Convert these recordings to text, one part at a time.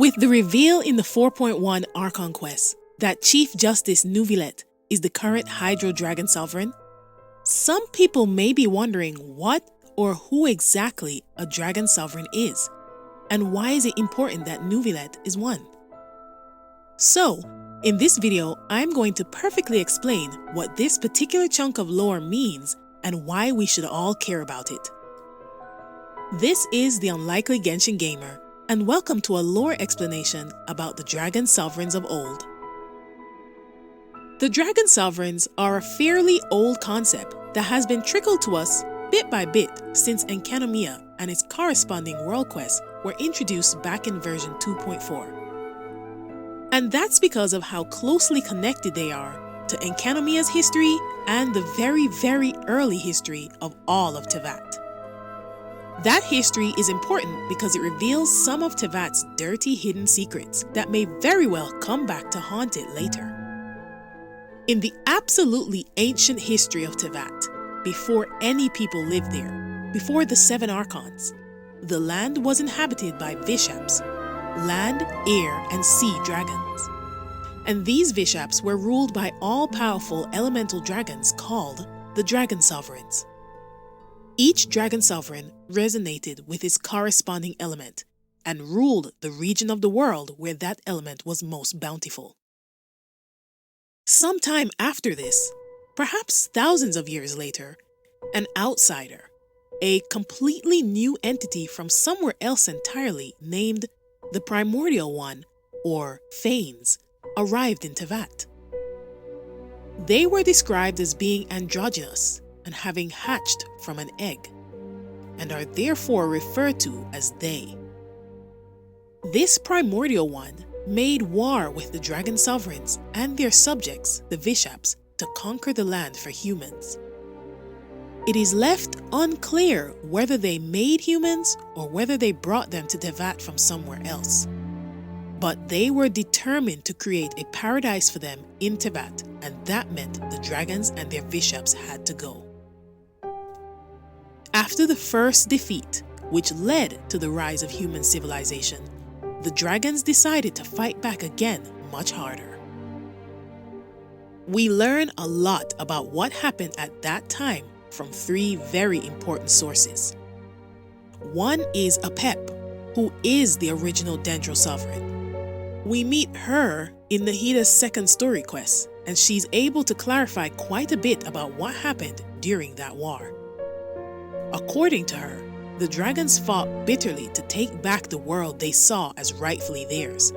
With the reveal in the 4.1 Archon quest that Chief Justice Neuvillette is the current Hydro Dragon Sovereign, some people may be wondering what or who exactly a Dragon Sovereign is, and why is it important that Neuvillette is one. So, in this video, I'm going to perfectly explain what this particular chunk of lore means and why we should all care about it. This is the Unlikely Genshin Gamer, and welcome to a lore explanation about the Dragon Sovereigns of old. The Dragon Sovereigns are a fairly old concept that has been trickled to us bit by bit since Enkanomiya and its corresponding world quests were introduced back in version 2.4. And that's because of how closely connected they are to Enkanomiya's history and the very, very early history of all of Teyvat. That history is important because it reveals some of Teyvat's dirty hidden secrets that may very well come back to haunt it later. In the absolutely ancient history of Teyvat, before any people lived there, before the 7 Archons, the land was inhabited by Vishaps, land, air, and sea dragons. And these Vishaps were ruled by all-powerful elemental dragons called the Dragon Sovereigns. Each Dragon Sovereign resonated with its corresponding element and ruled the region of the world where that element was most bountiful. Sometime after this, perhaps thousands of years later, an outsider, a completely new entity from somewhere else entirely named the Primordial One, or Phanes, arrived in Teyvat. They were described as being androgynous and having hatched from an egg, and are therefore referred to as they. This Primordial One made war with the Dragon Sovereigns and their subjects, the Vishaps, to conquer the land for humans. It is left unclear whether they made humans or whether they brought them to Teyvat from somewhere else. But they were determined to create a paradise for them in Teyvat, and that meant the dragons and their Vishaps had to go. After the first defeat, which led to the rise of human civilization, the dragons decided to fight back again much harder. We learn a lot about what happened at that time from 3 very important sources. One is Apep, who is the original Dendro Sovereign. We meet her in Nahida's second story quest, and she's able to clarify quite a bit about what happened during that war. According to her, the dragons fought bitterly to take back the world they saw as rightfully theirs.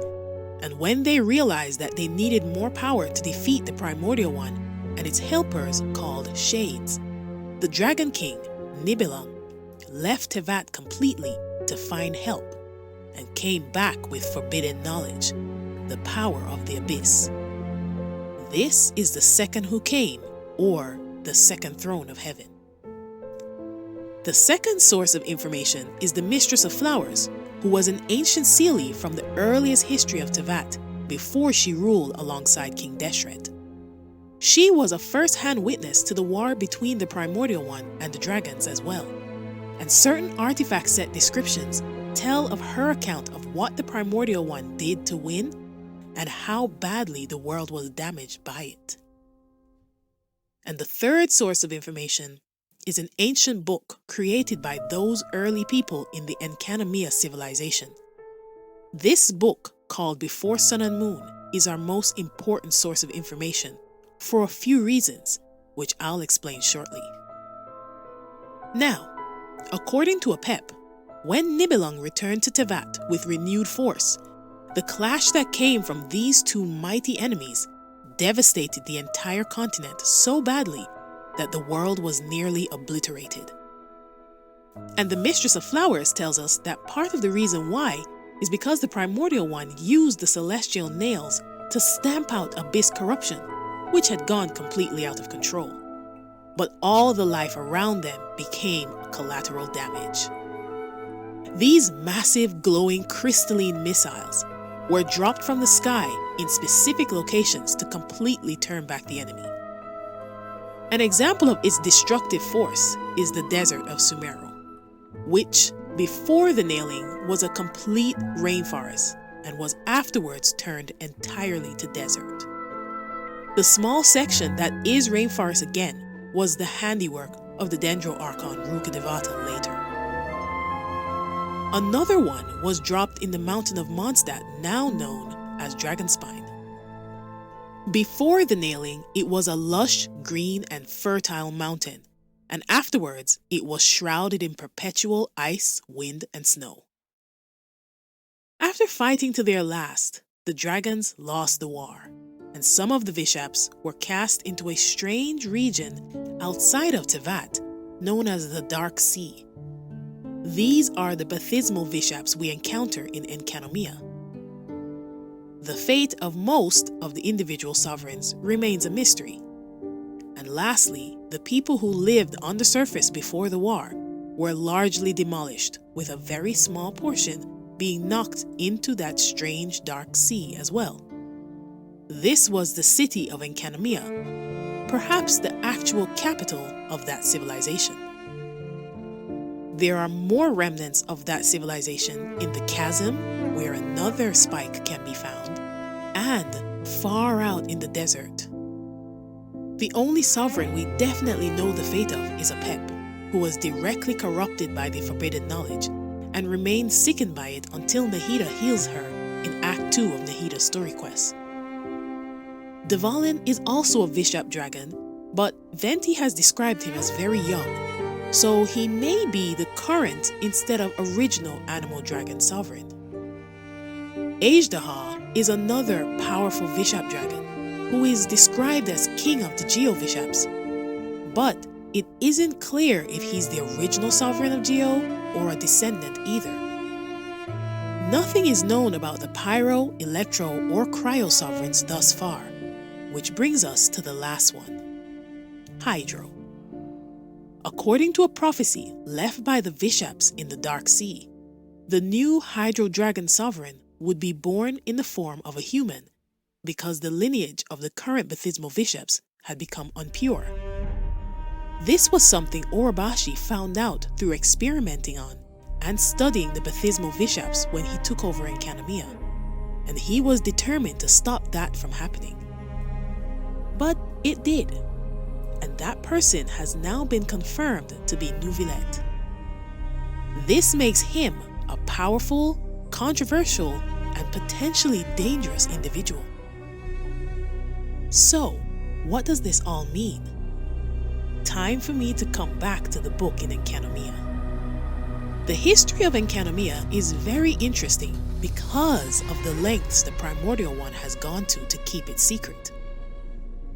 And when they realized that they needed more power to defeat the Primordial One and its helpers called Shades, the Dragon King, Neuvillette, left Teyvat completely to find help and came back with forbidden knowledge, the power of the Abyss. This is the second who came, or the second throne of heaven. The second source of information is the Mistress of Flowers, who was an ancient Seelie from the earliest history of Teyvat before she ruled alongside King Deshret. She was a first-hand witness to the war between the Primordial One and the dragons as well, and certain artifact set descriptions tell of her account of what the Primordial One did to win and how badly the world was damaged by it. And the third source of information is an ancient book created by those early people in the Enkanomiya civilization. This book, called Before Sun and Moon, is our most important source of information for a few reasons, which I'll explain shortly. Now, according to Apep, when Neuvillette returned to Teyvat with renewed force, the clash that came from these 2 mighty enemies devastated the entire continent so badly that the world was nearly obliterated. And the Mistress of Flowers tells us that part of the reason why is because the Primordial One used the celestial nails to stamp out Abyss corruption, which had gone completely out of control. But all the life around them became collateral damage. These massive glowing crystalline missiles were dropped from the sky in specific locations to completely turn back the enemy. An example of its destructive force is the desert of Sumeru, which, before the nailing, was a complete rainforest, and was afterwards turned entirely to desert. The small section that is rainforest again was the handiwork of the Dendro Archon Rukkhadevata later. Another one was dropped in the mountain of Mondstadt, now known as Dragonspine. Before the nailing, it was a lush, green, and fertile mountain, and afterwards it was shrouded in perpetual ice, wind, and snow. After fighting to their last, the dragons lost the war, and some of the Vishaps were cast into a strange region outside of Tevat, known as the Dark Sea. These are the baptismal Vishaps we encounter in Enkanomiya. The fate of most of the individual sovereigns remains a mystery. And lastly, the people who lived on the surface before the war were largely demolished, with a very small portion being knocked into that strange dark sea as well. This was the city of Enkanomiya, perhaps the actual capital of that civilization. There are more remnants of that civilization in the chasm, where another spike can be found, and far out in the desert. The only sovereign we definitely know the fate of is Apep, who was directly corrupted by the forbidden knowledge and remained sickened by it until Nahida heals her in Act 2 of Nahida's story quest. Dvalin is also a Vishap dragon, but Venti has described him as very young, so he may be the current instead of original animal dragon sovereign. Ajdaha is another powerful Vishap dragon who is described as king of the Geo Vishaps, but it isn't clear if he's the original sovereign of Geo or a descendant either. Nothing is known about the Pyro, Electro, or Cryo sovereigns thus far, which brings us to the last one, Hydro. According to a prophecy left by the Vishaps in the Dark Sea, the new Hydro Dragon sovereign would be born in the form of a human because the lineage of the current baptismal Vishaps had become impure. This was something Orobashi found out through experimenting on and studying the baptismal Vishaps when he took over Enkanomiya, and he was determined to stop that from happening. But it did, and that person has now been confirmed to be Neuvillette. This makes him a powerful, controversial, and potentially dangerous individual. So, what does this all mean? Time for me to come back to the book in Enkanomiya. The history of Enkanomiya is very interesting because of the lengths the Primordial One has gone to keep it secret.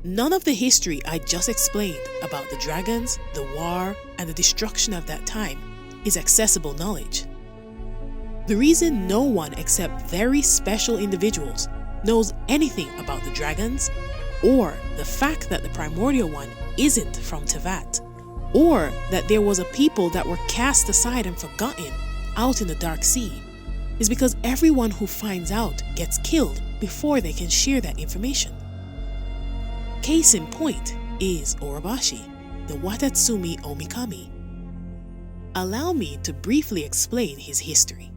None of the history I just explained about the dragons, the war, and the destruction of that time is accessible knowledge. The reason no one except very special individuals knows anything about the dragons, or the fact that the Primordial One isn't from Tevat, or that there was a people that were cast aside and forgotten out in the Dark Sea, is because everyone who finds out gets killed before they can share that information. Case in point is Orobashi, the Watatsumi Omikami. Allow me to briefly explain his history.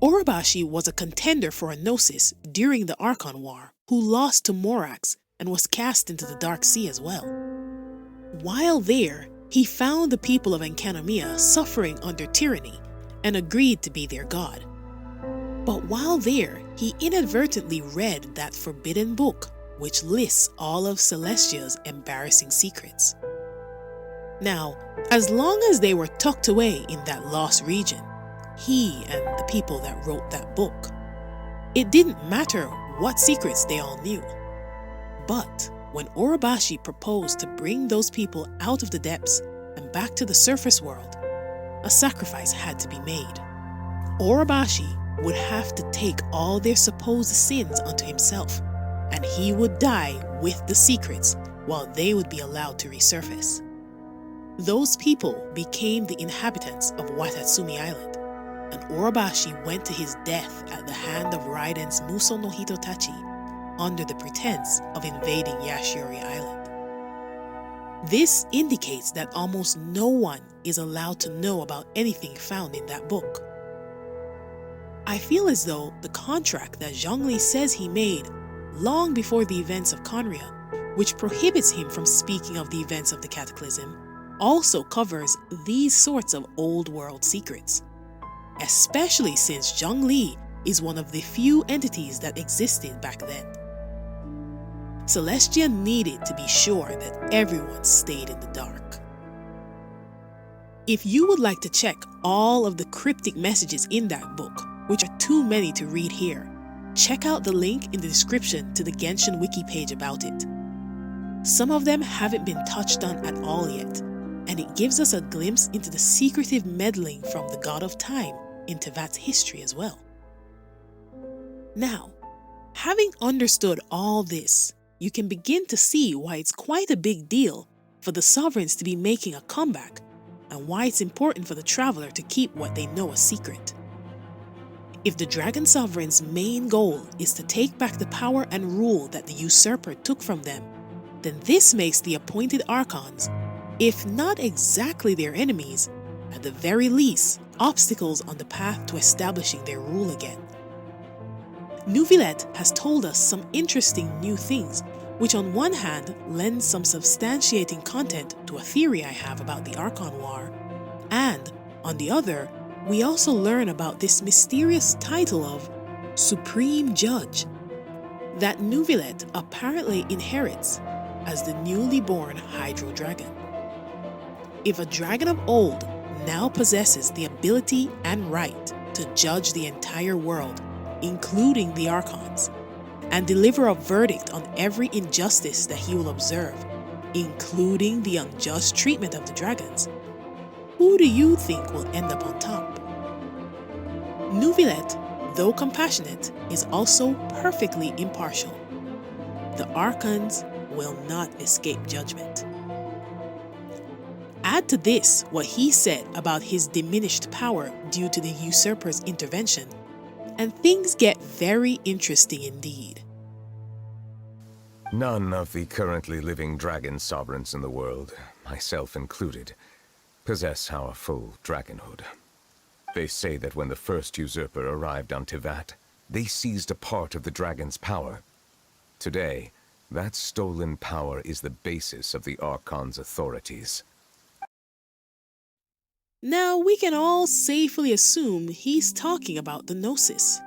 Orobashi was a contender for a Gnosis during the Archon War, who lost to Morax and was cast into the Dark Sea as well. While there, he found the people of Enkanomiya suffering under tyranny and agreed to be their god. But while there, he inadvertently read that forbidden book which lists all of Celestia's embarrassing secrets. Now, as long as they were tucked away in that lost region, he and the people that wrote that book, it didn't matter what secrets they all knew. But when Orobashi proposed to bring those people out of the depths and back to the surface world, a sacrifice had to be made. Orobashi would have to take all their supposed sins unto himself, and he would die with the secrets while they would be allowed to resurface. Those people became the inhabitants of Watatsumi Island, and Orobashi went to his death at the hand of Raiden's Muso no Hitotachi under the pretense of invading Yashiori Island. This indicates that almost no one is allowed to know about anything found in that book. I feel as though the contract that Zhongli says he made long before the events of Conria, which prohibits him from speaking of the events of the Cataclysm, also covers these sorts of old world secrets, especially since Zhongli is one of the few entities that existed back then. Celestia needed to be sure that everyone stayed in the dark. If you would like to check all of the cryptic messages in that book, which are too many to read here, check out the link in the description to the Genshin Wiki page about it. Some of them haven't been touched on at all yet, and it gives us a glimpse into the secretive meddling from the God of Time in Tevat's history as well. Now, having understood all this, you can begin to see why it's quite a big deal for the sovereigns to be making a comeback, and why it's important for the traveler to keep what they know a secret. If the Dragon Sovereign's main goal is to take back the power and rule that the usurper took from them, then this makes the appointed archons, if not exactly their enemies, at the very least, obstacles on the path to establishing their rule again. Neuvillette has told us some interesting new things, which on one hand lends some substantiating content to a theory I have about the Archon War, and on the other, we also learn about this mysterious title of Supreme Judge that Neuvillette apparently inherits as the newly born Hydro Dragon. If a dragon of old now possesses the ability and right to judge the entire world, including the Archons, and deliver a verdict on every injustice that he will observe, including the unjust treatment of the dragons, who do you think will end up on top? Neuvillette, though compassionate, is also perfectly impartial. The Archons will not escape judgment. Add to this what he said about his diminished power due to the usurper's intervention, and things get very interesting indeed. None of the currently living dragon sovereigns in the world, myself included, possess our full dragonhood. They say that when the first usurper arrived on Tevat, they seized a part of the dragon's power. Today, that stolen power is the basis of the Archon's authorities. Now we can all safely assume he's talking about the Gnosis.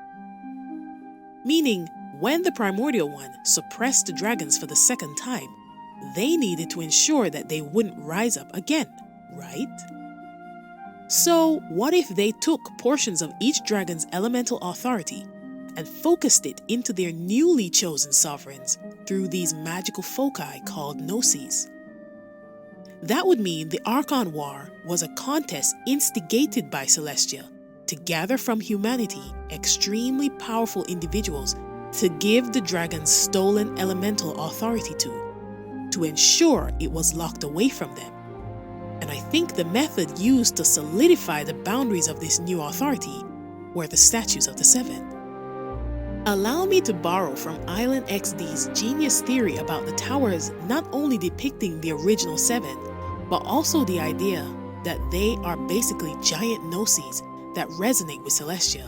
Meaning, when the Primordial One suppressed the dragons for the second time, they needed to ensure that they wouldn't rise up again, right? So what if they took portions of each dragon's elemental authority and focused it into their newly chosen sovereigns through these magical foci called Gnoses? That would mean the Archon War was a contest instigated by Celestia to gather from humanity extremely powerful individuals to give the dragon's stolen elemental authority to ensure it was locked away from them. And I think the method used to solidify the boundaries of this new authority were the statues of the Seven. Allow me to borrow from Island XD's genius theory about the towers not only depicting the original Seven, but also the idea that they are basically giant Gnoses that resonate with Celestia.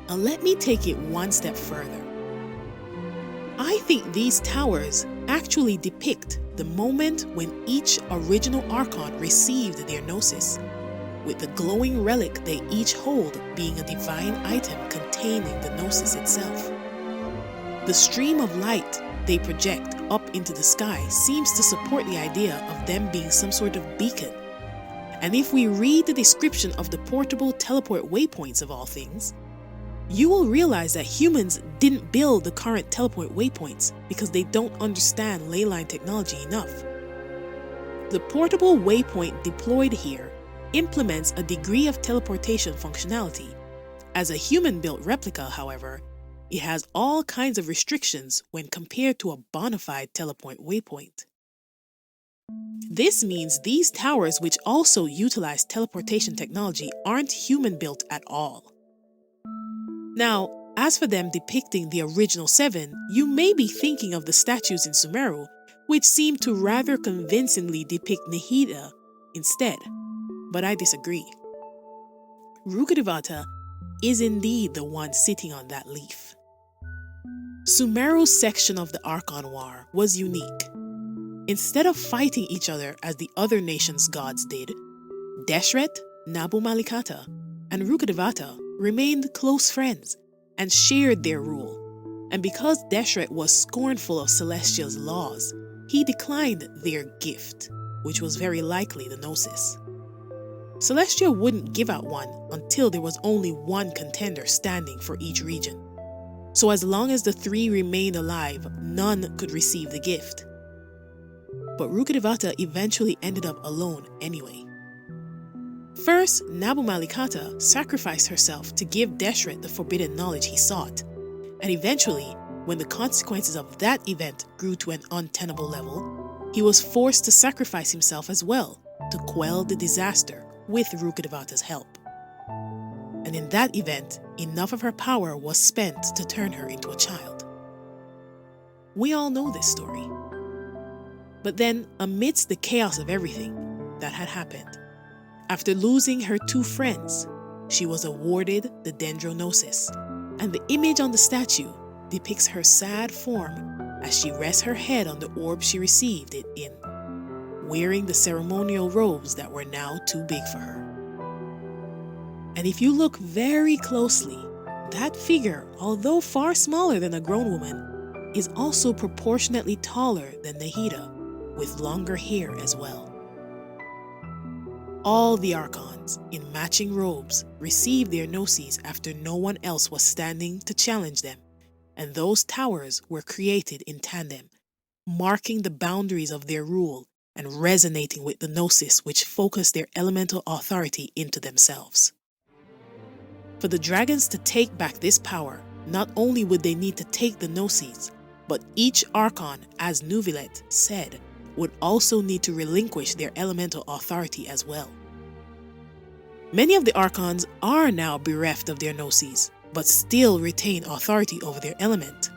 And let me take it one step further. I think these towers actually depict the moment when each original Archon received their Gnosis, with the glowing relic they each hold being a divine item containing the Gnosis itself. The stream of light they project up into the sky seems to support the idea of them being some sort of beacon. And if we read the description of the portable teleport waypoints of all things, you will realize that humans didn't build the current teleport waypoints because they don't understand leyline technology enough. The portable waypoint deployed here implements a degree of teleportation functionality. As a human-built replica, however, it has all kinds of restrictions when compared to a bona fide teleport waypoint. This means these towers, which also utilize teleportation technology, aren't human-built at all. Now, as for them depicting the original Seven, you may be thinking of the statues in Sumeru, which seem to rather convincingly depict Nihida instead, but I disagree. Rukkhadevata is indeed the one sitting on that leaf. Sumeru's section of the Archon War was unique. Instead of fighting each other as the other nations' gods did, Deshret, Nabu Malikata, and Rukkhadevata remained close friends and shared their rule. And because Deshret was scornful of Celestia's laws, he declined their gift, which was very likely the Gnosis. Celestia wouldn't give out one until there was only one contender standing for each region. So as long as the three remained alive, none could receive the gift. But Rukkhadevata eventually ended up alone anyway. First, Nabu Malikata sacrificed herself to give Deshret the forbidden knowledge he sought, and eventually, when the consequences of that event grew to an untenable level, he was forced to sacrifice himself as well to quell the disaster with Rukkhadevata's help. And in that event, enough of her power was spent to turn her into a child. We all know this story. But then, amidst the chaos of everything that had happened, after losing her two friends, she was awarded the Dendrognosis, and the image on the statue depicts her sad form as she rests her head on the orb she received it in, wearing the ceremonial robes that were now too big for her. And if you look very closely, that figure, although far smaller than a grown woman, is also proportionately taller than Nahida, with longer hair as well. All the Archons, in matching robes, received their Gnosis after no one else was standing to challenge them, and those towers were created in tandem, marking the boundaries of their rule and resonating with the Gnosis which focused their elemental authority into themselves. For the dragons to take back this power, not only would they need to take the Gnosis, but each Archon, as Neuvillette said, would also need to relinquish their elemental authority as well. Many of the Archons are now bereft of their Gnosis, but still retain authority over their element.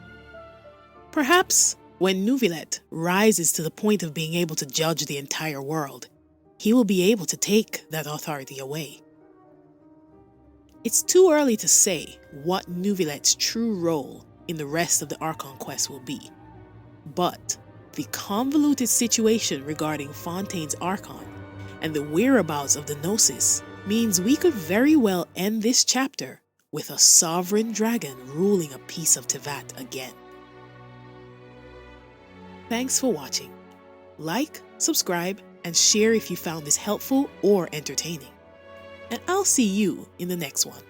Perhaps when Neuvillette rises to the point of being able to judge the entire world, he will be able to take that authority away. It's too early to say what Neuvillette's true role in the rest of the Archon quest will be, but the convoluted situation regarding Fontaine's Archon and the whereabouts of the Gnosis means we could very well end this chapter with a sovereign dragon ruling a piece of Teyvat again. Thanks for watching. Like, subscribe, and share if you found this helpful or entertaining. And I'll see you in the next one.